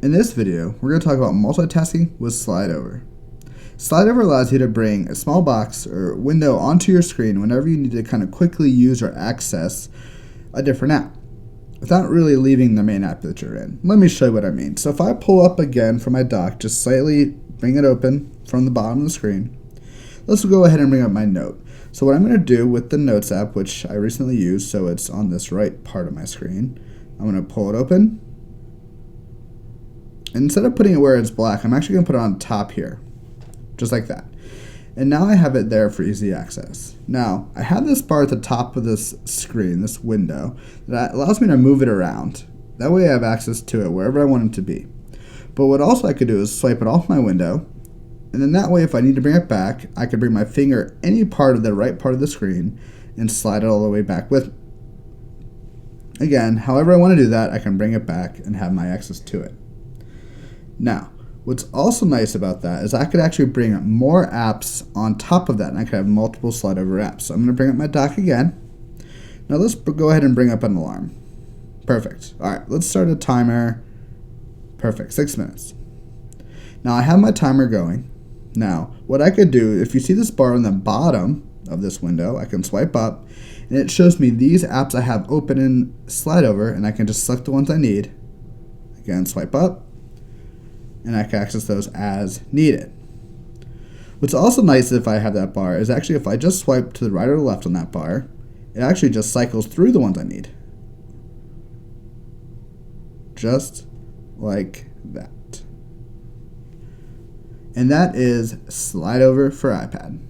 In this video, we're going to talk about multitasking with SlideOver. SlideOver allows you to bring a small box or window onto your screen whenever you need to kind of quickly use or access a different app without really leaving the main app that you're in. Let me show you what I mean. So if I pull up again from my dock, just slightly bring it open from the bottom of the screen, let's go ahead and bring up my note. So what I'm going to do with the Notes app, which I recently used, so it's on this right part of my screen, I'm going to pull it open. And instead of putting it where it's black, I'm actually going to put it on top here, just like that. And now I have it there for easy access. Now, I have this bar at the top of this screen, this window, that allows me to move it around. That way I have access to it wherever I want it to be. But what also I could do is swipe it off my window, and then that way if I need to bring it back, I could bring my finger any part of the right part of the screen and slide it all the way back with me. Again, however I want to do that, I can bring it back and have my access to it. Now, what's also nice about that is I could actually bring more apps on top of that, and I could have multiple SlideOver apps. So I'm going to bring up my dock again. Now let's go ahead and bring up an alarm. Perfect. All right, let's start a timer. Perfect, 6 minutes. Now I have my timer going. Now, what I could do, if you see this bar on the bottom of this window, I can swipe up, and it shows me these apps I have open in SlideOver, and I can just select the ones I need. Again, swipe up, and I can access those as needed. What's also nice if I have that bar is actually if I just swipe to the right or the left on that bar, it actually just cycles through the ones I need. Just like that. And that is SlideOver for iPad.